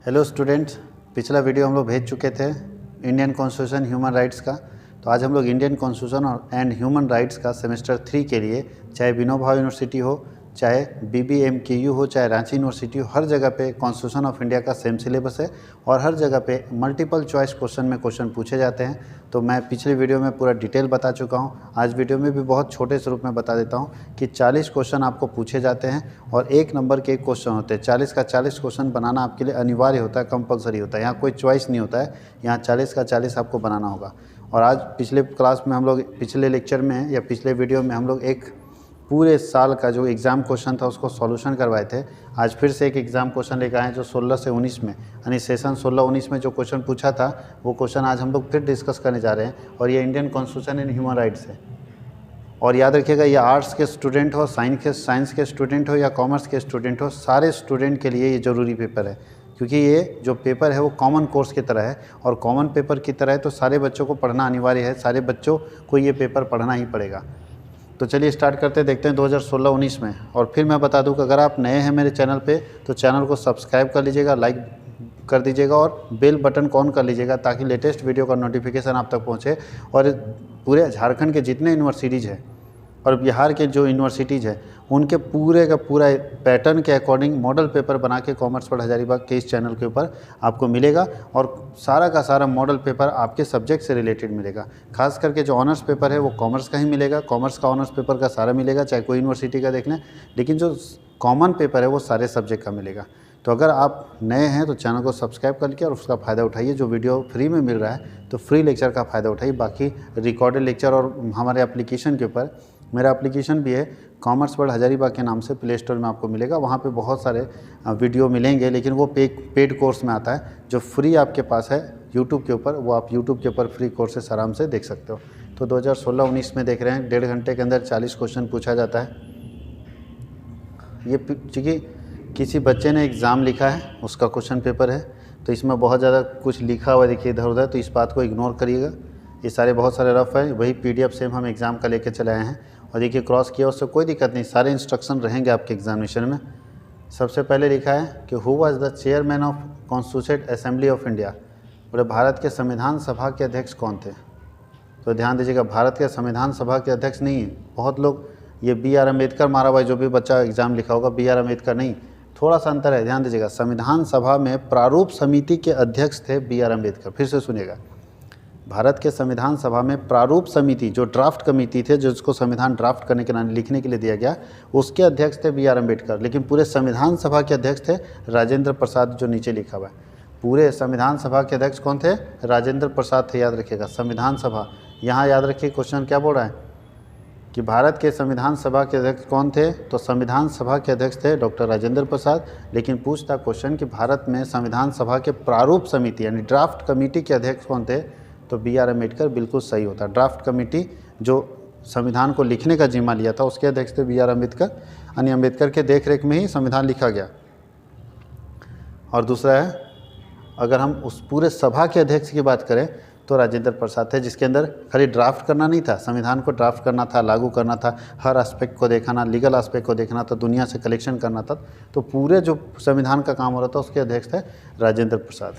Hello students, पिछला video हम लोग भेज चुके थे इंडियन कॉन्स्टिट्यूशन ह्यूमन राइट्स का। तो आज हम लोग इंडियन कॉन्स्टिट्यूशन और एंड ह्यूमन राइट्स का सेमेस्टर 3 के लिए, चाहे विनोबा यूनिवर्सिटी हो, चाहे BBMKU हो, चाहे रांची यूनिवर्सिटी हो, हर जगह पे कॉन्स्टिट्यूशन ऑफ इंडिया का सेम सिलेबस है और हर जगह पे मल्टीपल चॉइस क्वेश्चन में क्वेश्चन पूछे जाते हैं। तो मैं पिछले वीडियो में पूरा डिटेल बता चुका हूँ। आज वीडियो में भी बहुत छोटे स्वरूप में बता देता हूँ कि 40 क्वेश्चन आपको पूछे जाते हैं और 1 नंबर के क्वेश्चन होते हैं। 40 का 40 क्वेश्चन बनाना आपके लिए अनिवार्य होता है, कंपलसरी होता है। यहाँ कोई चॉइस नहीं होता है, यहाँ 40 का 40 आपको बनाना होगा। और आज पिछले क्लास में हम लोग, पिछले लेक्चर में या पिछले वीडियो में हम लोग एक पूरे साल का जो एग्ज़ाम क्वेश्चन था उसको सॉल्यूशन करवाए थे। आज फिर से एक एग्ज़ाम क्वेश्चन लेकर आए जो 16 से 19 में, यानी सेशन 16-19 में जो क्वेश्चन पूछा था वो क्वेश्चन आज हम लोग फिर डिस्कस करने जा रहे हैं। और ये Indian constitution and human rights है। और याद रखिएगा, ये आर्ट्स के स्टूडेंट हो, साइंस के स्टूडेंट हो या कॉमर्स के स्टूडेंट हो, सारे स्टूडेंट के लिए ये ज़रूरी पेपर है। क्योंकि ये जो पेपर है वो कॉमन कोर्स की तरह है और कॉमन पेपर की तरह है, तो सारे बच्चों को पढ़ना अनिवार्य है। सारे बच्चों को ये पेपर पढ़ना ही पड़ेगा। तो चलिए स्टार्ट करते हैं, देखते हैं 2016-19 में। और फिर मैं बता दूं कि अगर आप नए हैं मेरे चैनल पे तो चैनल को सब्सक्राइब कर लीजिएगा, लाइक कर दीजिएगा और बेल बटन को ऑन कर लीजिएगा ताकि लेटेस्ट वीडियो का नोटिफिकेशन आप तक पहुंचे। और पूरे झारखंड के जितने यूनिवर्सिटीज़ हैं और बिहार के जो यूनिवर्सिटीज़ हैं उनके पूरे का पूरा पैटर्न के अकॉर्डिंग मॉडल पेपर बना के कॉमर्स पढ़ हजारीबाग के इस चैनल के ऊपर आपको मिलेगा। और सारा का सारा मॉडल पेपर आपके सब्जेक्ट से रिलेटेड मिलेगा। खास करके जो ऑनर्स पेपर है वो कॉमर्स का ही मिलेगा, कॉमर्स का ऑनर्स पेपर का सारा मिलेगा, चाहे कोई यूनिवर्सिटी का देख लें। लेकिन जो कॉमन पेपर है वो सारे सब्जेक्ट का मिलेगा। तो अगर आप नए हैं तो चैनल को सब्सक्राइब करके और उसका फ़ायदा उठाइए। जो वीडियो फ्री में मिल रहा है तो फ्री लेक्चर का फ़ायदा उठाइए। बाकी रिकॉर्डेड लेक्चर और हमारे एप्लीकेशन के ऊपर, मेरा एप्लीकेशन भी है कॉमर्स वर्ल्ड हजारीबाग के नाम से, प्ले स्टोर में आपको मिलेगा। वहाँ पे बहुत सारे वीडियो मिलेंगे, लेकिन वो पेड कोर्स में आता है। जो फ्री आपके पास है यूट्यूब के ऊपर, वो आप यूट्यूब के ऊपर फ्री कोर्सेस आराम से देख सकते हो। तो 2016-19 में देख रहे हैं, 1.5 घंटे के अंदर 40 क्वेश्चन पूछा जाता है। ये चूँकि किसी बच्चे ने एग्ज़ाम लिखा है उसका क्वेश्चन पेपर है, तो इसमें बहुत ज़्यादा कुछ लिखा हुआ देखिए इधर उधर, तो इस बात को इग्नोर करिएगा। ये सारे बहुत सारे रफ है, वही PDF सेम हम एग्ज़ाम का लेके चले आए हैं। और देखिए क्रॉस किया, उससे कोई दिक्कत नहीं, सारे इंस्ट्रक्शन रहेंगे आपके एग्जामिनेशन में। सबसे पहले लिखा है कि who was the chairman of constituent assembly of India. बोले भारत के संविधान सभा के अध्यक्ष कौन थे। तो ध्यान दीजिएगा, भारत के संविधान सभा के अध्यक्ष नहीं है। बहुत लोग ये BR अम्बेडकर मारा हुआ है, जो भी बच्चा एग्ज़ाम लिखा होगा, BR अम्बेडकर नहीं, थोड़ा सा अंतर है। ध्यान दीजिएगा, संविधान सभा में प्रारूप समिति के अध्यक्ष थे BR अम्बेडकर। फिर से सुनिएगा, भारत के संविधान सभा में प्रारूप समिति, जो ड्राफ्ट कमेटी थे, जिसको संविधान ड्राफ्ट करने के लिखने के लिए दिया गया, उसके अध्यक्ष थे BR अम्बेडकर। लेकिन पूरे संविधान सभा के अध्यक्ष थे राजेंद्र प्रसाद, जो नीचे लिखा हुआ है। पूरे संविधान सभा के अध्यक्ष कौन थे? राजेंद्र प्रसाद थे। याद रखिएगा, संविधान सभा, यहाँ याद रखिए क्वेश्चन क्या बोल रहा है कि भारत के संविधान सभा के अध्यक्ष कौन थे। तो संविधान सभा के अध्यक्ष थे डॉक्टर राजेंद्र प्रसाद। लेकिन पूछता क्वेश्चन कि भारत में संविधान सभा के प्रारूप समिति यानी ड्राफ्ट कमेटी के अध्यक्ष कौन थे, तो BR अम्बेडकर बिल्कुल सही होता। ड्राफ्ट कमेटी जो संविधान को लिखने का जिम्मा लिया था उसके अध्यक्ष थे BR अम्बेडकर, यानी अम्बेडकर के देखरेख में ही संविधान लिखा गया। और दूसरा है, अगर हम उस पूरे सभा के अध्यक्ष की बात करें तो राजेंद्र प्रसाद थे, जिसके अंदर खाली ड्राफ्ट करना नहीं था, संविधान को ड्राफ्ट करना था, लागू करना था, हर एस्पेक्ट को देखना, लीगल एस्पेक्ट को देखना था, दुनिया से कलेक्शन करना था। तो पूरे जो संविधान का काम हो रहा था उसके अध्यक्ष थे राजेंद्र प्रसाद।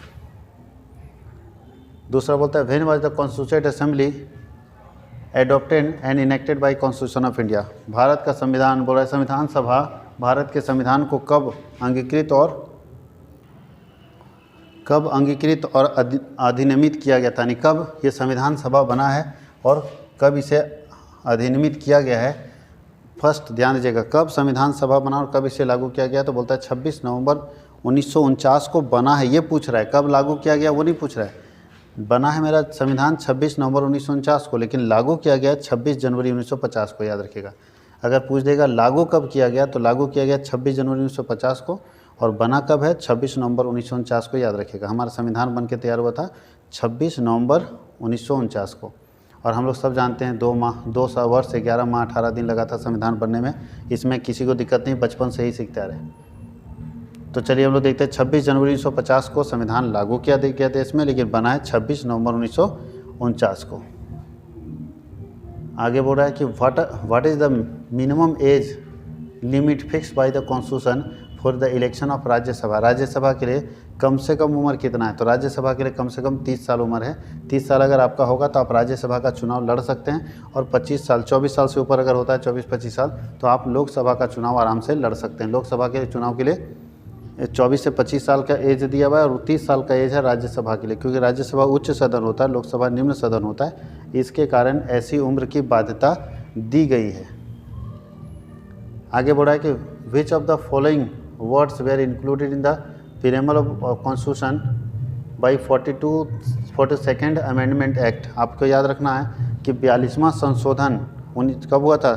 दूसरा बोलता है when was the constituent assembly adopted and enacted bye constitution of India. Bharat का संविधान, बोल रहा है संविधान सभा भारत के संविधान को कब अंगीकृत और अधिनियमित किया गया था, यानी कब ये संविधान सभा बना है और कब इसे अधिनियमित किया गया है। फर्स्ट ध्यान दीजिएगा, कब संविधान सभा बना और कब इसे लागू किया गया। तो बोलता है 26 नवंबर 1949 को बना है, ये पूछ रहा है। कब लागू किया गया वो नहीं पूछ रहा है। बना है मेरा संविधान 26 नवंबर 1949 को, लेकिन लागू किया गया 26 जनवरी 1950 को। याद रखिएगा, अगर पूछ देगा लागू कब किया गया तो लागू किया गया 26 जनवरी 1950 को, और बना कब है 26 नवंबर 1949 को। याद रखिएगा, हमारा संविधान बन के तैयार हुआ था 26 नवंबर 1949 को। और हम लोग सब जानते हैं 2 वर्ष 11 माह 18 दिन लगा था संविधान बनने में। इसमें किसी को दिक्कत नहीं, बचपन से ही सीखते आ रहे हैं। तो चलिए हम लोग देखते हैं 26 जनवरी 1950 को संविधान लागू किया गया देश में, लेकिन बना है 26 नवंबर 1949 को। आगे बोल रहा है कि what is the minimum age limit fix by the constitution for the election of Rajya Sabha, Rajya Sabha के लिए कम से कम उम्र कितना है? तो राज्यसभा के लिए कम से कम 30 साल उम्र है। 30 साल अगर आपका होगा तो आप राज्यसभा का चुनाव लड़ सकते हैं, और 25 साल 24 साल से ऊपर अगर होता है, 24-25 साल, तो आप लोकसभा का चुनाव आराम से लड़ सकते हैं। लोकसभा के चुनाव के लिए 24 से 25 साल का एज दिया हुआ है, और 30 साल का एज है राज्यसभा के लिए, क्योंकि राज्यसभा उच्च सदन होता है, लोकसभा निम्न सदन होता है, इसके कारण ऐसी उम्र की बाध्यता दी गई है। आगे बढ़ा है कि which of the following words were included in the preamble of constitution by 42nd amendment act. आपको याद रखना है कि 42वां संशोधन कब हुआ था?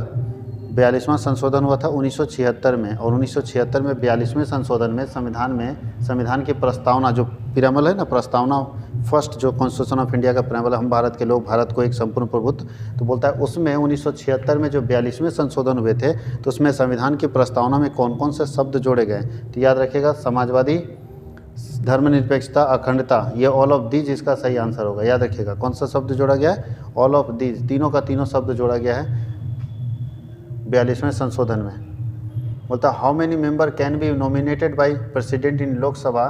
42वां संशोधन हुआ था 1976 में, और 1976 में 42वें संशोधन में संविधान की प्रस्तावना, जो प्रीएम्बल है ना, प्रस्तावना, फर्स्ट जो कॉन्स्टिट्यूशन ऑफ इंडिया का प्रीएम्बल, हम भारत के लोग, भारत को एक संपूर्ण प्रभुत्व, तो बोलता है उसमें 1976 में जो 42वें संशोधन हुए थे, तो उसमें संविधान की प्रस्तावना में कौन कौन से शब्द जोड़े गए? तो याद रखिएगा, समाजवादी, धर्मनिरपेक्षता, अखंडता, ये ऑल ऑफ दीज इसका सही आंसर होगा। याद रखिएगा कौन सा शब्द जोड़ा गया है? ऑल ऑफ दीज, तीनों का तीनों शब्द जोड़ा गया है 42वें संशोधन में। बोलता how many member can be nominated by president in Lok Sabha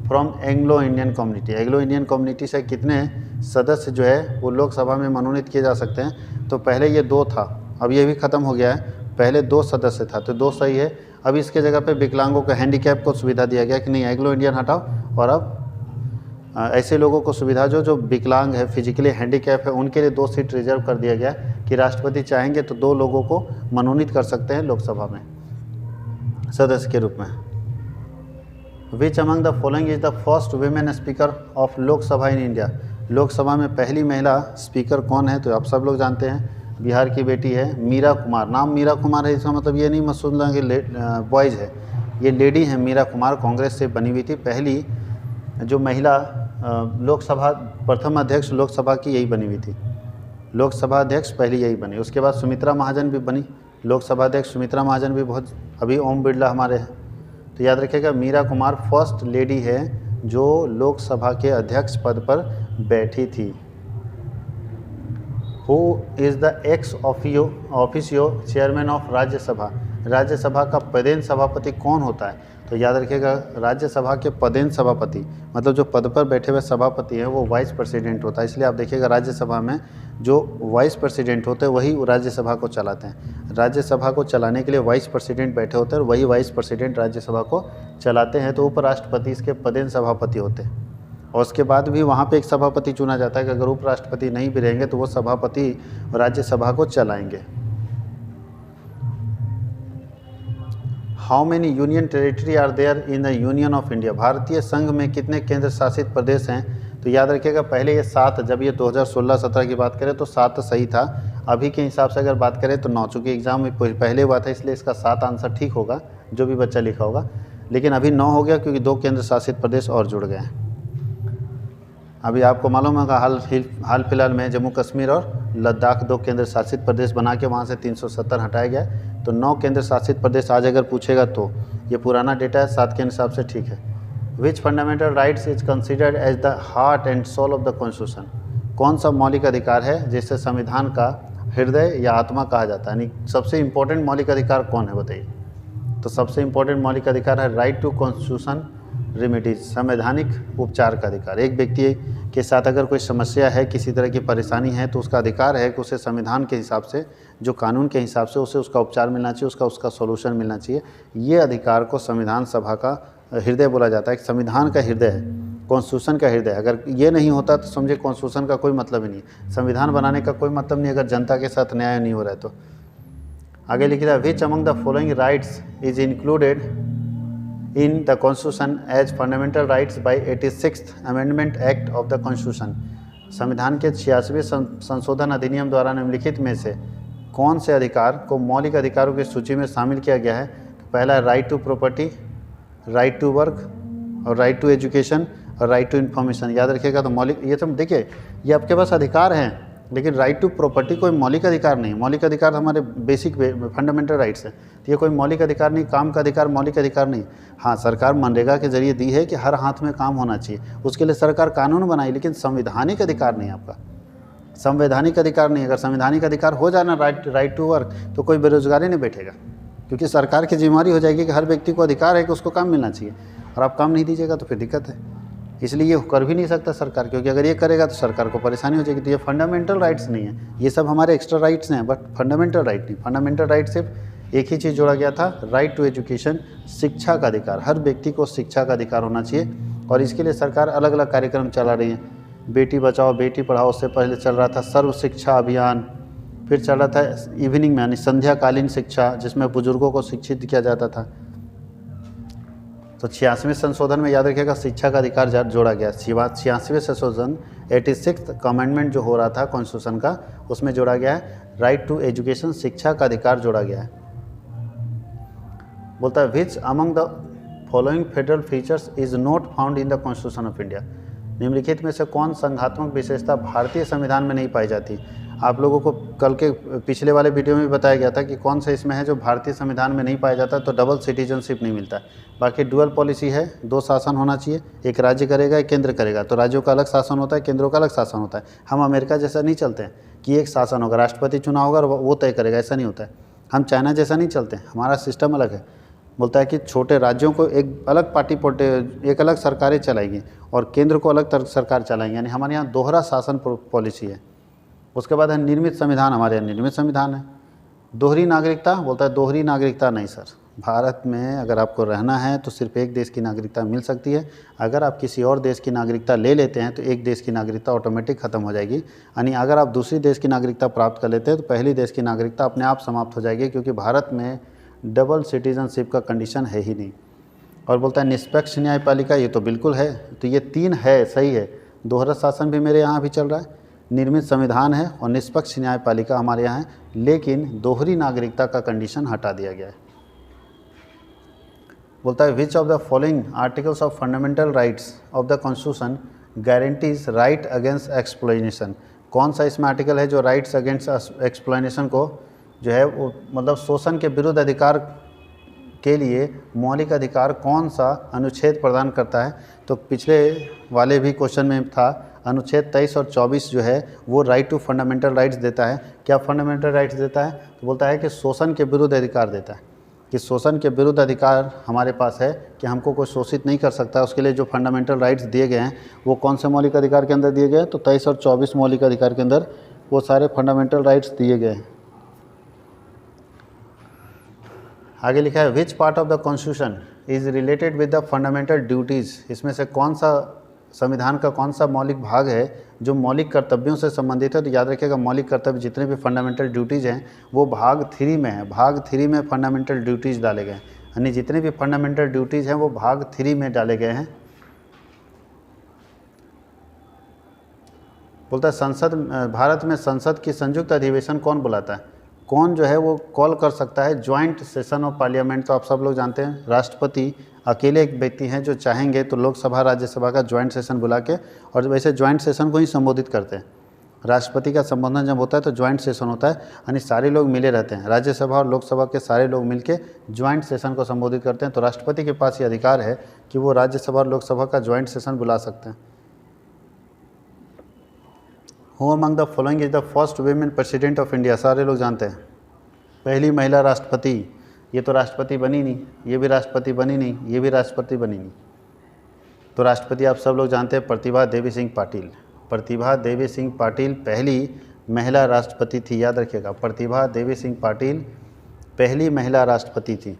from Anglo Indian community. Anglo Indian community से कितने सदस्य जो है वो लोकसभा में मनोनीत किए जा सकते हैं? तो पहले ये 2 था, अब ये भी ख़त्म हो गया है। पहले 2 सदस्य था, तो 2 सही है। अब इसके जगह पे विकलांगों को, हैंडीकैप को सुविधा दिया गया कि नहीं, एंग्लो इंडियन हटाओ, और अब ऐसे लोगों को सुविधा जो विकलांग है, फिजिकली हैंडीकैप है, उनके लिए 2 सीट रिजर्व कर दिया गया कि राष्ट्रपति चाहेंगे तो 2 लोगों को मनोनीत कर सकते हैं लोकसभा में सदस्य के रूप में। विच among the following is the first women speaker of Lok Sabha in India. Lok Sabha में पहली महिला स्पीकर कौन है? तो आप सब लोग जानते हैं, बिहार की बेटी है मीरा कुमार। नाम मीरा कुमार है, इसका मतलब ये नहीं मत सुनना कि बॉयज़ है, ये लेडी है मीरा कुमार, कांग्रेस से बनी हुई थी। पहली जो महिला लोकसभा प्रथम अध्यक्ष लोकसभा की यही बनी हुई थी, लोकसभा अध्यक्ष पहली यही बनी। उसके बाद सुमित्रा महाजन भी बनी लोकसभा अध्यक्ष, सुमित्रा महाजन भी बहुत, अभी ओम बिरला हमारे हैं। तो याद रखिएगा मीरा कुमार फर्स्ट लेडी है जो लोकसभा के अध्यक्ष पद पर बैठी थी। Who is the ex officio chairman of Rajya Sabha. Rajya Sabha का पदेन सभापति कौन होता है? तो याद रखिएगा राज्यसभा के पदेन सभापति, मतलब जो पद पर बैठे हुए सभापति हैं, वो वाइस प्रेसिडेंट होता है। इसलिए आप देखिएगा राज्यसभा में जो वाइस प्रेसिडेंट होते हैं वही राज्यसभा को चलाते हैं। राज्यसभा को चलाने के लिए वाइस प्रेसिडेंट बैठे होते हैं और वही वाइस प्रेसिडेंट राज्यसभा को चलाते हैं। तो उपराष्ट्रपति इसके पदेन सभापति होते हैं, और उसके बाद भी वहाँ पे एक सभापति चुना जाता है कि अगर उपराष्ट्रपति नहीं भी रहेंगे तो वो सभापति राज्यसभा को चलाएंगे। How many union territory are there in the union of India. भारतीय संघ में कितने केंद्र शासित प्रदेश हैं? तो याद रखिएगा पहले ये 7, जब ये 2016-17 की बात करें तो 7 सही था। अभी के हिसाब से अगर बात करें तो 9, चूँकि एग्जाम में पहले हुआ था इसलिए इसका 7 आंसर ठीक होगा जो भी बच्चा लिखा होगा, लेकिन अभी 9 हो गया क्योंकि 2 केंद्र शासित प्रदेश और जुड़ गए हैं। अभी आपको मालूम होगा हाल फिलहाल में जम्मू कश्मीर और लद्दाख 2 केंद्र शासित प्रदेश बना के वहाँ से 370 हटाया गया, तो 9 केंद्र शासित प्रदेश आज अगर पूछेगा तो ये पुराना डेटा है, 7 के हिसाब से ठीक है। Which fundamental rights is considered as the heart and soul of the constitution. कौन सा मौलिक अधिकार है जिसे संविधान का हृदय या आत्मा कहा जाता है? यानी सबसे इंपॉर्टेंट मौलिक अधिकार कौन है बताइए? तो सबसे इंपॉर्टेंट मौलिक अधिकार है राइट टू कॉन्स्टिट्यूशन रेमेडीज, संवैधानिक उपचार का अधिकार। एक व्यक्ति के साथ अगर कोई समस्या है, किसी तरह की परेशानी है, तो उसका अधिकार है कि उसे संविधान के हिसाब से, जो कानून के हिसाब से उसे उसका उपचार मिलना चाहिए, उसका सॉल्यूशन मिलना चाहिए। ये अधिकार को संविधान सभा का हृदय बोला जाता है, कि संविधान का हृदय है, कॉन्स्टिट्यूशन का हृदय। अगर ये नहीं होता तो समझे कॉन्स्टिट्यूशन का कोई मतलब ही नहीं, संविधान बनाने का कोई मतलब नहीं अगर जनता के साथ न्याय नहीं हो रहा है तो। आगे लिख रहा है which among the following rights is included in the constitution as fundamental rights by 86th amendment act of the constitution. संविधान के 86वें संशोधन अधिनियम द्वारा निम्नलिखित में से कौन से अधिकार को मौलिक अधिकारों की सूची में शामिल किया गया है? तो पहला है right to property, right to work और राइट टू एजुकेशन और राइट टू इन्फॉर्मेशन। याद रखिएगा तो मौलिक, ये सब देखिए ये आपके पास अधिकार हैं, लेकिन राइट टू प्रॉपर्टी कोई मौलिक अधिकार नहीं। मौलिक अधिकार हमारे बेसिक फंडामेंटल राइट्स हैं, तो ये कोई मौलिक अधिकार नहीं। काम का अधिकार मौलिक अधिकार नहीं। हाँ, सरकार मनरेगा के जरिए दी है कि हर हाथ में काम होना चाहिए, उसके लिए सरकार कानून बनाई, लेकिन संवैधानिक अधिकार नहीं आपका, संवैधानिक अधिकार नहीं। अगर संवैधानिक अधिकार हो जाना राइट टू वर्क तो कोई बेरोजगारी नहीं बैठेगा। क्योंकि सरकार की जिम्मेदारी हो जाएगी कि हर व्यक्ति को अधिकार है कि उसको काम मिलना चाहिए, और आप काम नहीं दीजिएगा तो फिर दिक्कत है। इसलिए ये कर भी नहीं सकता सरकार, क्योंकि अगर ये करेगा तो सरकार को परेशानी हो जाएगी। तो ये फंडामेंटल राइट्स नहीं है, ये सब हमारे एक्स्ट्रा राइट्स हैं, बट फंडामेंटल राइट नहीं। फंडामेंटल राइट सिर्फ एक ही चीज़ जोड़ा गया था, राइट टू एजुकेशन, शिक्षा का अधिकार। हर व्यक्ति को शिक्षा का अधिकार होना चाहिए, और इसके लिए सरकार अलग अलग कार्यक्रम चला रही है। बेटी बचाओ बेटी पढ़ाओ, उससे पहले चल रहा था सर्व शिक्षा अभियान, फिर चल रहा था इवनिंग में यानी संध्याकालीन शिक्षा, जिसमें बुजुर्गों को शिक्षित किया जाता था। तो 86वें संशोधन में याद रखिएगा शिक्षा का अधिकार जोड़ा गया। 86वें संशोधन 86th कमेंडमेंट जो हो रहा था कॉन्स्टिट्यूशन का, उसमें जोड़ा गया है राइट टू एजुकेशन, शिक्षा का अधिकार जोड़ा गया है। बोलता है which among the following federal features is not found in the constitution of India. निम्नलिखित में से कौन संघात्मक विशेषता भारतीय संविधान में नहीं पाई जाती। आप लोगों को कल के पिछले वाले वीडियो में बताया गया था कि कौन सा इसमें है जो भारतीय संविधान में नहीं पाया जाता, तो डबल सिटीजनशिप नहीं मिलता। बाकी डुअल पॉलिसी है, 2 शासन होना चाहिए, एक राज्य करेगा एक केंद्र करेगा। तो राज्यों का अलग शासन होता है, केंद्रों का अलग शासन होता है। हम अमेरिका जैसा नहीं चलते हैं कि एक शासन होगा, राष्ट्रपति चुनाव होगा और वो तय करेगा, ऐसा नहीं होता है। हम चाइना जैसा नहीं चलते, हमारा सिस्टम अलग है। बोलता है कि छोटे राज्यों को एक अलग एक अलग सरकारें चलाएंगी और केंद्र को अलग सरकार चलाएंगे, यानी हमारे यहाँ दोहरा शासन पॉलिसी है। उसके बाद है निर्मित संविधान, हमारे यहाँ निर्मित संविधान है। दोहरी नागरिकता, बोलता है दोहरी नागरिकता नहीं सर, भारत में अगर आपको रहना है तो सिर्फ एक देश की नागरिकता मिल सकती है। अगर आप किसी और देश की नागरिकता ले लेते हैं तो एक देश की नागरिकता ऑटोमेटिक ख़त्म हो जाएगी, यानी अगर आप दूसरी देश की नागरिकता प्राप्त कर लेते हैं तो पहली देश की नागरिकता अपने आप समाप्त हो जाएगी, क्योंकि भारत में डबल सिटीजनशिप का कंडीशन है ही नहीं। और बोलता है निष्पक्ष न्यायपालिका, ये तो बिल्कुल है। तो ये 3 है, सही है। दोहरा शासन भी मेरे यहाँ भी चल रहा है, निर्मित संविधान है और निष्पक्ष न्यायपालिका हमारे यहाँ है, लेकिन दोहरी नागरिकता का कंडीशन हटा दिया गया है। बोलता है विच of the following articles of fundamental rights of the constitution guarantees right against exploitation. कौन सा इसमें आर्टिकल है जो राइट्स अगेंस्ट एक्सप्लॉयटेशन को जो है वो मतलब शोषण के विरुद्ध अधिकार के लिए मौलिक अधिकार कौन सा अनुच्छेद प्रदान करता है। तो पिछले वाले भी क्वेश्चन में था, अनुच्छेद 23 और 24 जो है वो राइट टू फंडामेंटल राइट्स देता है। क्या फंडामेंटल राइट्स देता है? तो बोलता है कि शोषण के विरुद्ध अधिकार देता है, कि शोषण के विरुद्ध अधिकार हमारे पास है कि हमको कोई शोषित नहीं कर सकता। उसके लिए जो फंडामेंटल राइट्स दिए गए हैं वो कौन से मौलिक अधिकार के अंदर दिए गए हैं? तो 23 और 24 मौलिक अधिकार के अंदर वो सारे फंडामेंटल राइट्स दिए गए हैं। आगे लिखा है विच part of the constitution is related with the fundamental duties. इसमें से कौन सा संविधान का कौन सा मौलिक भाग है जो मौलिक कर्तव्यों से संबंधित है। तो याद रखिएगा मौलिक कर्तव्य जितने भी फंडामेंटल ड्यूटीज़ हैं वो भाग 3 में है। भाग 3 में फंडामेंटल ड्यूटीज़ डाले गए हैं, यानी जितने भी फंडामेंटल ड्यूटीज़ हैं वो भाग 3 में डाले गए हैं। बोलता है संसद, भारत में संसद की संयुक्त अधिवेशन कौन बुलाता है? कौन जो है वो कॉल कर सकता है ज्वाइंट सेशन ऑफ पार्लियामेंट? तो आप सब लोग जानते हैं राष्ट्रपति अकेले एक व्यक्ति हैं जो चाहेंगे तो लोकसभा राज्यसभा का ज्वाइंट सेशन बुला के, और वैसे ज्वाइंट सेशन को ही संबोधित करते हैं। राष्ट्रपति का संबोधन जब होता है तो ज्वाइंट सेशन होता है, यानी सारे लोग मिले रहते हैं, राज्यसभा और लोकसभा के सारे लोग मिलके ज्वाइंट सेशन को संबोधित करते हैं। तो राष्ट्रपति के पास ये अधिकार है कि वो राज्यसभा और लोकसभा का ज्वाइंट सेशन बुला सकते हैं। Who among the following is the first women president of India? सारे लोग जानते हैं, पहली महिला राष्ट्रपति। ये तो राष्ट्रपति बनी नहीं, ये भी राष्ट्रपति बनी नहीं, ये भी राष्ट्रपति बनी नहीं। तो राष्ट्रपति आप सब लोग जानते हैं प्रतिभा देवी सिंह पाटिल। प्रतिभा देवी सिंह पाटिल पहली महिला राष्ट्रपति थी, याद रखिएगा। प्रतिभा देवी सिंह पाटिल पहली महिला राष्ट्रपति थी।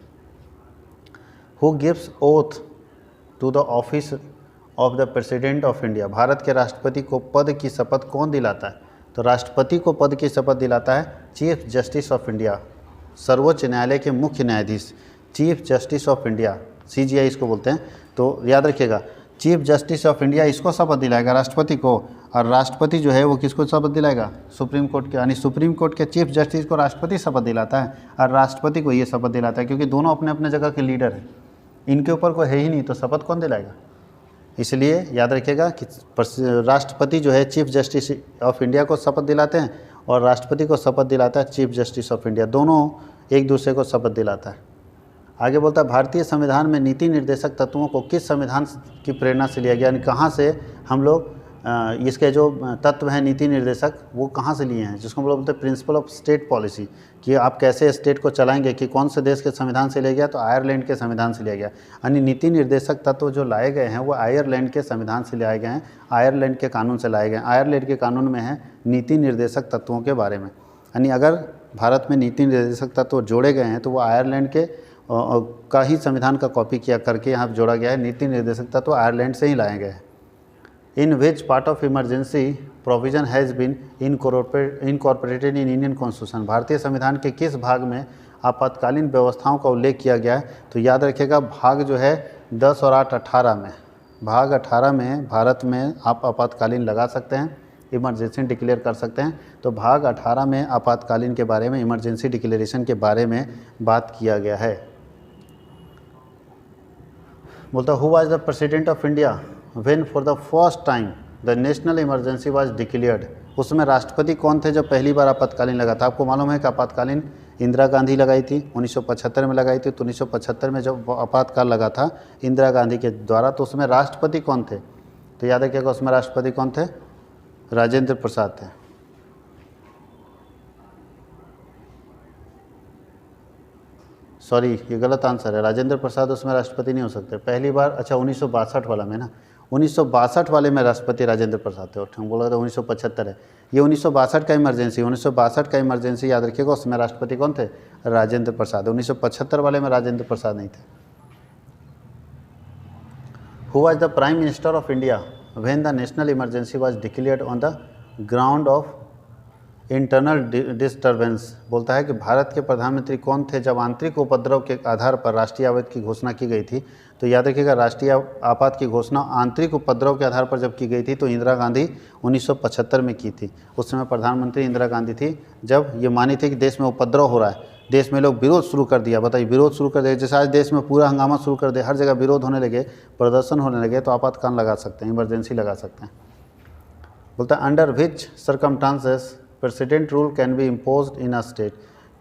Who gives oath to the office of the president of India? Bharat के राष्ट्रपति को पद की शपथ कौन दिलाता है? तो राष्ट्रपति को पद की शपथ दिलाता है चीफ जस्टिस ऑफ इंडिया, सर्वोच्च न्यायालय के मुख्य न्यायाधीश, chief justice of India, CJI इसको बोलते हैं। तो याद रखिएगा चीफ जस्टिस ऑफ इंडिया इसको शपथ दिलाएगा राष्ट्रपति को, और राष्ट्रपति जो है वो किसको शपथ दिलाएगा? सुप्रीम कोर्ट के, यानी सुप्रीम कोर्ट के चीफ जस्टिस को राष्ट्रपति शपथ दिलाता है और राष्ट्रपति को ये शपथ दिलाता है, क्योंकि दोनों अपने अपने जगह के लीडर हैं, इनके ऊपर कोई है ही नहीं, तो शपथ कौन दिलाएगा? इसलिए याद रखिएगा कि राष्ट्रपति जो है चीफ जस्टिस ऑफ इंडिया को शपथ दिलाते हैं और राष्ट्रपति को शपथ दिलाता है चीफ जस्टिस ऑफ इंडिया, दोनों एक दूसरे को शपथ दिलाता है। आगे बोलता है भारतीय संविधान में नीति निर्देशक तत्वों को किस संविधान की प्रेरणा से लिया गया, यानी कहाँ से हम लोग इसके जो तत्व हैं नीति निर्देशक वो कहाँ से लिए हैं, जिसको हम लोग बोलते हैं प्रिंसिपल ऑफ स्टेट पॉलिसी, कि आप कैसे स्टेट को चलाएंगे, कि कौन से देश के संविधान से लिया गया, तो आयरलैंड के संविधान से लिया गया। यानी नीति निर्देशक तत्व जो लाए गए हैं वो आयरलैंड के संविधान से लाए गए हैं, आयरलैंड के कानून से लाए गए हैं। आयरलैंड के कानून में है नीति निर्देशक तत्वों के बारे में, यानी अगर भारत में नीति निर्देशक तत्व जोड़े गए हैं तो वो आयरलैंड के का ही संविधान का कॉपी किया करके यहाँ जोड़ा गया है। नीति निर्देशक तत्व आयरलैंड से ही लाए गए हैं। In which part of emergency provision has been incorporated in Indian constitution, भारतीय संविधान के किस भाग में आपातकालीन व्यवस्थाओं का उल्लेख किया गया है। तो याद रखिएगा भाग जो है 10 और 8 18 में, भाग 18 में भारत में आप आपातकालीन लगा सकते हैं, इमरजेंसी डिक्लेयर कर सकते हैं। तो भाग 18 में आपातकालीन के बारे में, इमरजेंसी डिक्लेरेशन के बारे में बात किया गया है। बोलता who was the president of India when for the first time the national emergency was declared, उसमें राष्ट्रपति कौन थे जब पहली बार आपातकालीन लगा था। आपको मालूम है कि आपातकालीन इंदिरा गांधी लगाई थी, 1975 में लगाई थी। तो 1975 में जब आपातकाल लगा था इंदिरा गांधी के द्वारा, तो उसमें राष्ट्रपति कौन थे। तो याद रखिएगा उसमें राष्ट्रपति कौन थे, राजेंद्र प्रसाद थे। सॉरी ये गलत आंसर है, राजेंद्र प्रसाद उसमें राष्ट्रपति नहीं हो सकते पहली बार। अच्छा 1962 वाला में ना, 1962 वाले में राष्ट्रपति राजेंद्र प्रसाद थे, हम बोला था 1975 है। ये 1962 का इमरजेंसी, 1962 का इमरजेंसी याद रखिएगा, उसमें राष्ट्रपति कौन थे, राजेंद्र प्रसाद। 1975 वाले में राजेंद्र प्रसाद नहीं थे। Who was the prime minister of India when the national emergency was declared on the ground of internal disturbance, बोलता है कि भारत के प्रधानमंत्री कौन थे जब आंतरिक उपद्रव के आधार पर राष्ट्रीय आपात की घोषणा की गई थी। तो याद रखिएगा राष्ट्रीय आपात की घोषणा आंतरिक उपद्रव के आधार पर जब की गई थी तो इंदिरा गांधी 1975 में की थी। उस समय प्रधानमंत्री इंदिरा गांधी थी जब ये मानी थी कि देश में उपद्रव हो रहा है, देश में लोग विरोध शुरू कर दिया। बताइए विरोध शुरू कर दिया, जैसे आज देश में पूरा हंगामा शुरू कर दिया, हर जगह विरोध होने लगे, प्रदर्शन होने लगे, तो आपातकाल लगा सकते हैं, इमरजेंसी लगा सकते हैं। बोलता है under which circumstances president rule can be imposed in a state,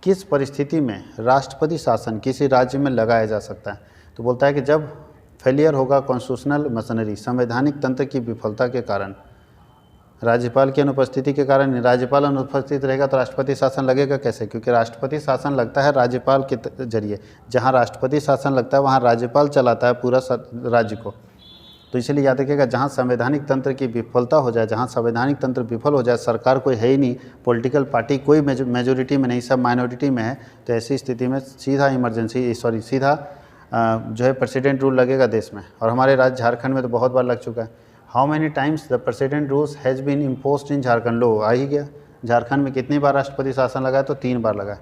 किस परिस्थिति में राष्ट्रपति शासन किसी राज्य में लगाया जा सकता है। तो बोलता है कि जब फेलियर होगा कॉन्स्टिट्यूशनल मशीनरी, संवैधानिक तंत्र की विफलता के कारण, राज्यपाल की अनुपस्थिति के कारण, राज्यपाल अनुपस्थित रहेगा तो राष्ट्रपति शासन लगेगा कैसे, क्योंकि राष्ट्रपति शासन लगता है राज्यपाल के जरिए। जहाँ राष्ट्रपति शासन लगता है वहाँ राज्यपाल चलाता है पूरा राज्य को। तो इसलिए याद रखिएगा जहाँ संवैधानिक तंत्र की विफलता हो जाए, जहाँ संवैधानिक तंत्र विफल हो जाए, सरकार कोई है ही नहीं, पॉलिटिकल पार्टी कोई मेजोरिटी में नहीं, सब माइनॉरिटी में है, तो ऐसी स्थिति में सीधा सीधा जो है प्रेसिडेंट रूल लगेगा देश में। और हमारे राज्य झारखंड में तो बहुत बार लग चुका है। How many times the president rules has been imposed in Jharkhand, लो आ ही गया। झारखंड में कितनी बार राष्ट्रपति शासन लगा है, तो 3 बार लगा है।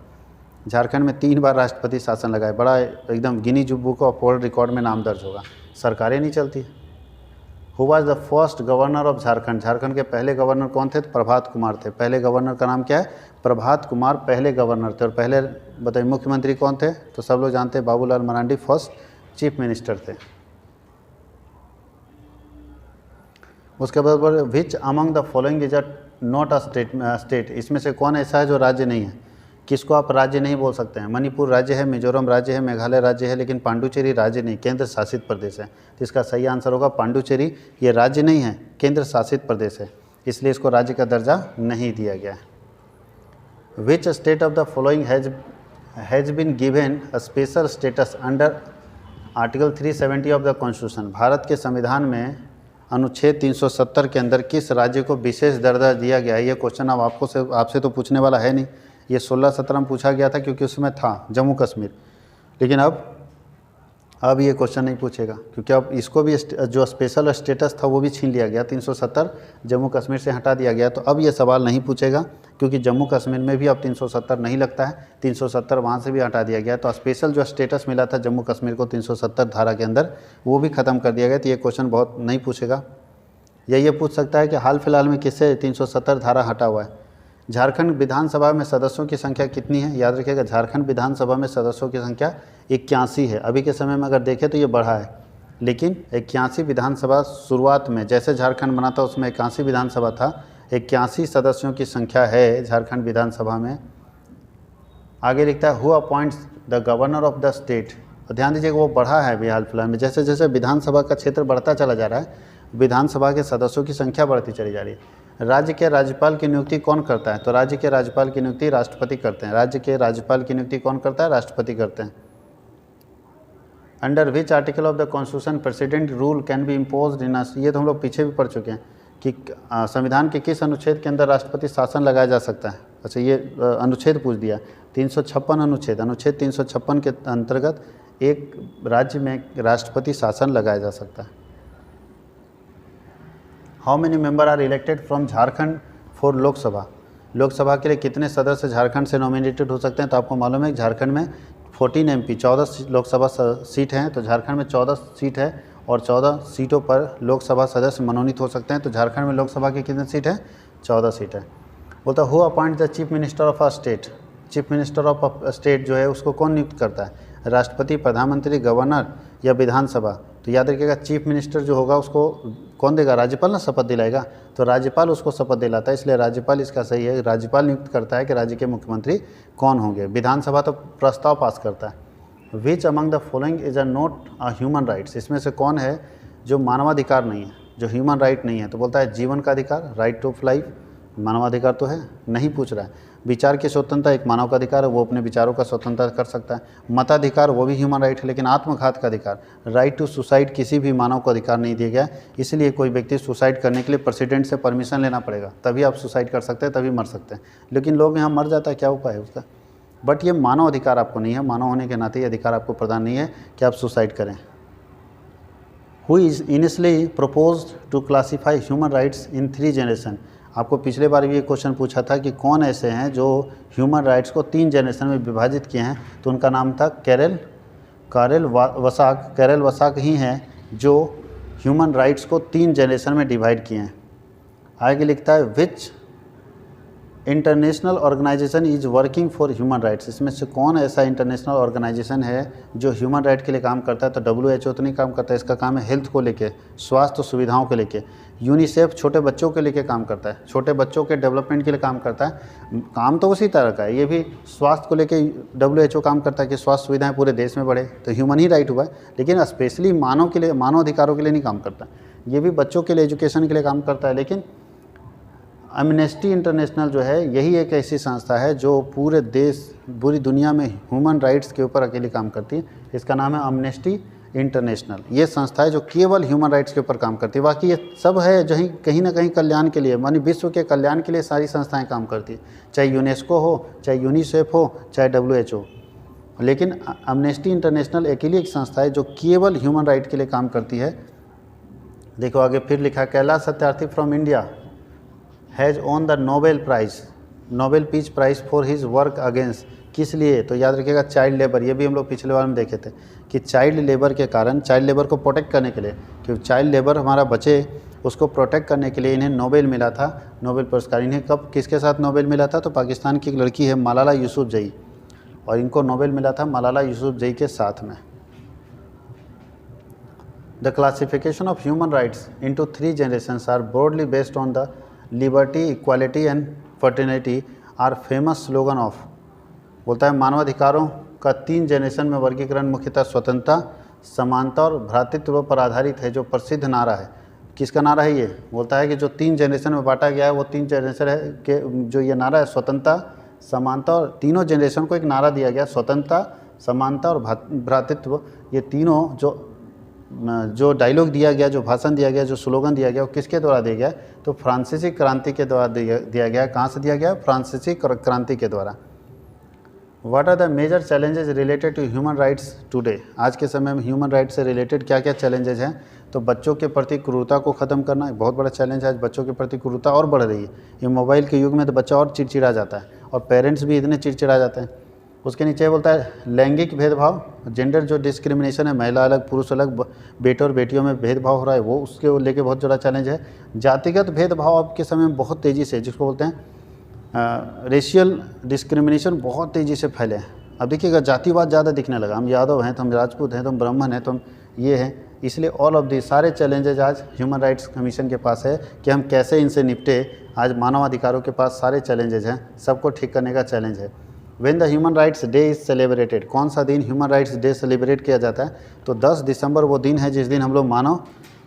झारखंड में 3 बार राष्ट्रपति शासन लगा है, बड़ा एकदम Guinness book of world record में नाम दर्ज होगा। सरकारें नहीं चलती। Who was the first governor of Jharkhand, Jharkhand के पहले गवर्नर कौन थे, तो प्रभात कुमार थे। पहले गवर्नर का नाम क्या है, प्रभात कुमार पहले गवर्नर थे। और पहले बताइए मुख्यमंत्री कौन थे, तो सब लोग जानते हैं Babulal Marandi first chief minister थे। उसके बाद विच among the following is a not a state, इसमें से कौन ऐसा है जो राज्य नहीं है। किसको आप राज्य नहीं बोल सकते हैं, मणिपुर राज्य है, मिजोरम राज्य है, मेघालय राज्य है, लेकिन पांडुचेरी राज्य नहीं, केंद्र शासित प्रदेश है। तो इसका सही आंसर होगा पांडुचेरी, ये राज्य नहीं है, केंद्र शासित प्रदेश है, इसलिए इसको राज्य का दर्जा नहीं दिया गया है। Which state of the following has been given a special status under article 370 of the constitution, Bharat के संविधान में अनुच्छेद 370 के अंदर किस राज्य को विशेष दर्जा दिया गया है। ये क्वेश्चन अब आपसे तो पूछने वाला है नहीं, ये 16-17 में पूछा गया था क्योंकि उसमें था जम्मू कश्मीर, लेकिन अब ये क्वेश्चन नहीं पूछेगा क्योंकि अब इसको भी जो स्पेशल स्टेटस था वो भी छीन लिया गया, 370 जम्मू कश्मीर से हटा दिया गया। तो अब ये सवाल नहीं पूछेगा क्योंकि जम्मू कश्मीर में भी अब 370 नहीं लगता है, 370 वहाँ से भी हटा दिया गया। तो स्पेशल जो स्टेटस मिला था जम्मू कश्मीर को 370 धारा के अंदर, वो भी ख़त्म कर दिया गया। तो ये क्वेश्चन बहुत नहीं पूछेगा। या ये पूछ सकता है कि हाल फिलहाल में किससे 370 धारा हटा हुआ है। झारखंड विधानसभा में सदस्यों की संख्या कितनी है, याद रखिएगा झारखंड विधानसभा में सदस्यों की संख्या 81 है। अभी के समय में अगर देखें तो ये बढ़ा है, लेकिन 81 विधानसभा शुरुआत में जैसे झारखंड बना था उसमें 81 विधानसभा था, 81 सदस्यों की संख्या है झारखंड विधानसभा में। आगे लिखता है who appoints the governor of the state. ध्यान दीजिएगा वो बढ़ा है अभी हाल फिलहाल में, जैसे जैसे विधानसभा का क्षेत्र बढ़ता चला जा रहा है विधानसभा के सदस्यों की संख्या बढ़ती चली जा रही है। राज्य के राज्यपाल की नियुक्ति कौन करता है? तो राज्य के राज्यपाल की नियुक्ति राष्ट्रपति करते हैं। राज्य के राज्यपाल की नियुक्ति कौन करता है? राष्ट्रपति करते हैं। Under which article of the constitution president rule can be imposed in us, ये तो हम लोग पीछे भी पढ़ चुके हैं कि संविधान के किस अनुच्छेद के अंदर राष्ट्रपति शासन लगाया जा सकता है। अच्छा, ये अनुच्छेद पूछ दिया, 356 अनुच्छेद 356 के अंतर्गत एक राज्य में राष्ट्रपति शासन लगाया जा सकता है। How many member are elected from Jharkhand for Lok Sabha? Lok Sabha के लिए कितने सदस्य झारखंड से नॉमिनेटेड हो सकते हैं? तो आपको मालूम है कि झारखंड में 14 MP 14 लोकसभा सीट हैं, तो झारखंड में 14 सीट है और 14 सीटों पर लोकसभा सदस्य मनोनीत हो सकते हैं। तो झारखंड में लोकसभा की कितनी सीट है? 14 सीट है। बोलता who appoint the chief minister of a state? Chief minister of a state जो है उसको कौन नियुक्त करता है? राष्ट्रपति, प्रधानमंत्री, गवर्नर या विधानसभा? तो याद रखिएगा, चीफ मिनिस्टर जो होगा उसको कौन देगा? राज्यपाल ना शपथ दिलाएगा, तो राज्यपाल उसको शपथ दिलाता है, इसलिए राज्यपाल इसका सही है। राज्यपाल नियुक्त करता है कि राज्य के मुख्यमंत्री कौन होंगे। विधानसभा तो प्रस्ताव पास करता है। Which among the following is a not a human rights? इसमें से कौन है जो मानवाधिकार नहीं है, जो ह्यूमन राइट नहीं है? तो बोलता है जीवन का अधिकार, राइट टू लाइफ, मानवाधिकार तो है नहीं, पूछ रहा है। विचार की स्वतंत्रता एक मानव का अधिकार है, वो अपने विचारों का स्वतंत्रता कर सकता है। मताधिकार वो भी ह्यूमन राइट है, लेकिन आत्मघात का अधिकार, राइट टू सुसाइड, किसी भी मानव को अधिकार नहीं दिया गया, इसलिए कोई व्यक्ति सुसाइड करने के लिए प्रेसिडेंट से परमिशन लेना पड़ेगा, तभी आप सुसाइड कर सकते हैं, तभी मर सकते हैं। लेकिन लोग यहाँ मर जाता है, क्या उपाय है उसका? बट ये मानव अधिकार आपको नहीं है, मानव होने के नाते ये अधिकार आपको प्रदान नहीं है कि आप सुसाइड करें। Who is initially proposed to classify human rights in 3 generation? आपको पिछले बार भी ये क्वेश्चन पूछा था कि कौन ऐसे हैं जो ह्यूमन राइट्स को 3 जनरेशन में विभाजित किए हैं, तो उनका नाम था कैरल वसाक ही हैं जो ह्यूमन राइट्स को 3 जनरेशन में डिवाइड किए हैं। आगे लिखता है which international organization is working for human rights? इसमें से कौन ऐसा इंटरनेशनल ऑर्गेनाइजेशन है जो ह्यूमन राइट के लिए काम करता है? तो WHO तो नहीं काम करता है, इसका काम है हेल्थ को लेके, स्वास्थ्य सुविधाओं के लेके। यूनिसेफ छोटे बच्चों के लेके काम करता है, छोटे बच्चों के डेवलपमेंट के लिए काम करता है। काम तो उसी तरह का है, ये भी स्वास्थ्य को लेके WHO काम करता है कि स्वास्थ्य सुविधाएं पूरे देश में बढ़े, तो ह्यूमन ही राइट हुआ है, लेकिन स्पेशली मानव के लिए, मानव अधिकारों के लिए नहीं काम करता। ये भी बच्चों के लिए, एजुकेशन के लिए काम करता है। लेकिन एमनेस्टी इंटरनेशनल जो है, यही एक ऐसी संस्था है जो पूरे देश, पूरी दुनिया में ह्यूमन राइट्स के ऊपर अकेली काम करती है। इसका नाम है एमनेस्टी इंटरनेशनल। ये संस्था है जो केवल ह्यूमन राइट्स के ऊपर काम करती है। बाकी ये सब है जो कहीं ना कहीं कल्याण के लिए, मानी विश्व के कल्याण के लिए सारी संस्थाएं काम करती है, चाहे यूनेस्को हो, चाहे यूनिसेफ हो, चाहे WHO। लेकिन एमनेस्टी इंटरनेशनल अकेली एक संस्था है जो केवल ह्यूमन राइट के लिए काम करती है। देखो आगे फिर लिखा, Kailash Satyarthi from India has on the Nobel peace prize for his work against, किस लिए? तो याद रखिएगा चाइल्ड लेबर। ये भी हम लोग पिछले बार में देखे थे कि चाइल्ड लेबर के कारण, चाइल्ड लेबर को प्रोटेक्ट करने के लिए, कि चाइल्ड लेबर हमारा बचे, उसको प्रोटेक्ट करने के लिए इन्हें नोबेल मिला था, नोबेल पुरस्कार। इन्हें कब, किसके साथ नोबेल मिला था? तो पाकिस्तान की एक लड़की है मलाला यूसुफजई, और इनको नोबेल मिला था मलाला यूसुफजई के साथ में। The classification of human rights into 3 generations are broadly based on the liberty, equality and fraternity are famous slogan of. बोलता है मानवाधिकारों का 3 जनरेशन में वर्गीकरण मुख्यतः स्वतंत्रता, समानता और भ्रातृत्व पर आधारित है, जो प्रसिद्ध नारा है। किसका नारा है ये? बोलता है कि जो 3 जनरेशन में बांटा गया है वो 3 जनरेशन है कि जो ये नारा है स्वतंत्रता, समानता, और तीनों जनरेशन को एक नारा दिया गया, स्वतंत्रता, समानता और भ्रातृत्व। ये तीनों जो डायलॉग दिया गया, जो भाषण दिया गया, जो स्लोगन दिया गया, वो किसके द्वारा दिया गया? तो फ्रांसीसी क्रांति के द्वारा दिया गया। कहाँ से दिया गया? फ्रांसीसी क्रांति के द्वारा। What are the major challenges related to human rights today? आज के समय में ह्यूमन राइट्स से रिलेटेड क्या क्या चैलेंजेस हैं? तो बच्चों के प्रति क्रूरता को ख़त्म करना एक बहुत बड़ा चैलेंज है। आज बच्चों के प्रति क्रूरता और बढ़ रही है। ये मोबाइल के युग में तो बच्चा और चिड़चिड़ा जाता है, और पेरेंट्स भी इतने चिड़चिड़ा जाते हैं। उसके नीचे बोलता है लैंगिक भेदभाव, जेंडर जो डिस्क्रिमिनेशन है, महिला अलग पुरुष अलग, बेटे और बेटियों में भेदभाव हो रहा है, वो उसके लेके बहुत बड़ा चैलेंज है। जातिगत भेदभाव अब के समय में बहुत तेज़ी से, जिसको बोलते हैं रेशियल डिस्क्रिमिनेशन, बहुत तेज़ी से फैले हैं। अब देखिएगा जातिवाद ज़्यादा दिखने लगा, हम यादव हैं, तो हम राजपूत हैं, तो हम ब्राह्मण हैं, तो हम ये हैं। इसलिए ऑल ऑफ दी सारे चैलेंजेज आज ह्यूमन राइट्स कमीशन के पास है कि हम कैसे इनसे निपटे। आज मानवाधिकारों के पास सारे चैलेंजेज हैं, सबको ठीक करने का चैलेंज है। When the human rights day is celebrated, कौन सा दिन ह्यूमन राइट्स डे सेलिब्रेट किया जाता है? तो 10 दिसंबर वो दिन है जिस दिन हम लोग मानव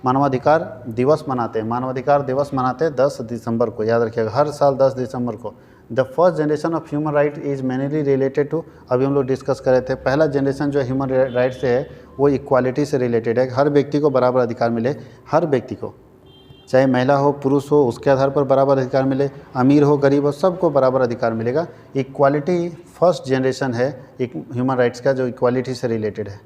मानवाधिकार दिवस मनाते हैं, मानवाधिकार दिवस मनाते हैं 10 दिसंबर को, याद रखिएगा, हर साल 10 दिसंबर को। The first generation of human right is mainly related to, अभी हम लोग डिस्कस कर रहे थे, पहला जनरेशन जो ह्यूमन राइट से है वो इक्वालिटी से रिलेटेड है, हर व्यक्ति को बराबर अधिकार मिले, हर व्यक्ति को, चाहे महिला हो पुरुष हो, उसके आधार पर बराबर अधिकार मिले, अमीर हो गरीब हो, सबको बराबर अधिकार मिलेगा। इक्वालिटी फर्स्ट जनरेशन है एक ह्यूमन राइट्स का जो इक्वालिटी से रिलेटेड है।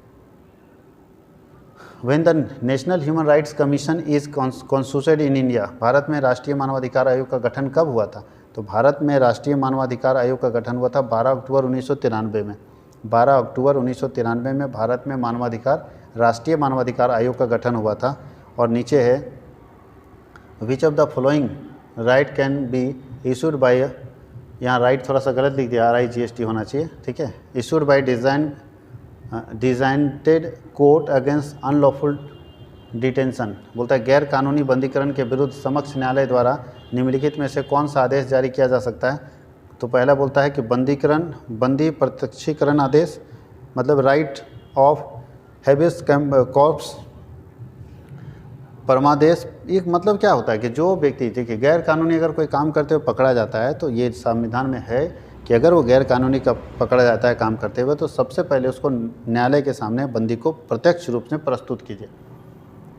When the national human rights commission is constituted in India, Bharat में राष्ट्रीय मानवाधिकार आयोग का गठन कब हुआ था? तो भारत में राष्ट्रीय मानवाधिकार आयोग का गठन हुआ था 12 अक्टूबर 1993 में। 12 अक्टूबर 1993 में भारत में राष्ट्रीय मानवाधिकार आयोग का गठन हुआ था। और नीचे है विच of the following right can be issued by, यहाँ राइट थोड़ा सा गलत लिख दिया, RIGST होना चाहिए, ठीक है, issued by designated court against unlawful detention, बोलता है गैर कानूनी बंदीकरण के विरुद्ध समक्ष न्यायालय द्वारा निम्नलिखित में से कौन सा आदेश जारी किया जा सकता है? तो पहला बोलता है कि बंदी प्रत्यक्षीकरण आदेश, मतलब राइट ऑफ हैबियस कॉर्पस परमादेश। एक मतलब क्या होता है कि जो व्यक्ति, देखिए, गैर कानूनी अगर कोई काम करते हुए पकड़ा जाता है तो ये संविधान में है कि अगर वो गैर कानूनी का पकड़ा जाता है काम करते हुए तो सबसे पहले उसको न्यायालय के सामने बंदी को प्रत्यक्ष रूप से प्रस्तुत कीजिए।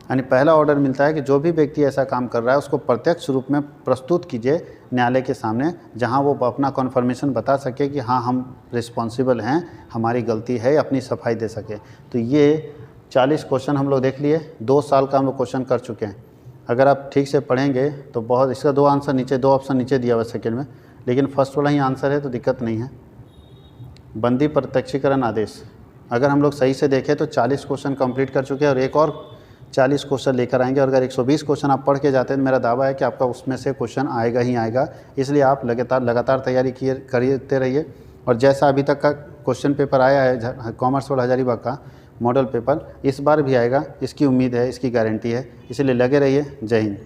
यानी पहला ऑर्डर मिलता है कि जो भी व्यक्ति ऐसा काम कर रहा है उसको प्रत्यक्ष रूप में प्रस्तुत कीजिए न्यायालय के सामने, जहां वो अपना कन्फर्मेशन बता सके कि हाँ हम रिस्पॉन्सिबल हैं, हमारी गलती है, अपनी सफाई दे सके। तो ये 40 क्वेश्चन हम लोग देख लिए, 2 साल का हम लोग क्वेश्चन कर चुके हैं। अगर आप ठीक से पढ़ेंगे तो बहुत, इसका 2 आंसर नीचे, 2 ऑप्शन नीचे दिया हुआ सेकेंड में, लेकिन फर्स्ट वाला ही आंसर है तो दिक्कत नहीं है। बंदी प्रत्यक्षीकरण आदेश, अगर हम लोग सही से देखें तो 40 क्वेश्चन कंप्लीट कर चुके हैं और एक और 40 क्वेश्चन लेकर आएंगे। और अगर 120 क्वेश्चन आप पढ़ के जाते हैं तो मेरा दावा है कि आपका उसमें से क्वेश्चन आएगा ही आएगा। इसलिए आप लगातार तैयारी करते रहिए। और जैसा अभी तक का क्वेश्चन पेपर आया है कॉमर्स और हजारीबाग का मॉडल पेपर, इस बार भी आएगा, इसकी उम्मीद है, इसकी गारंटी है। इसलिए लगे रहिए। जय हिंद।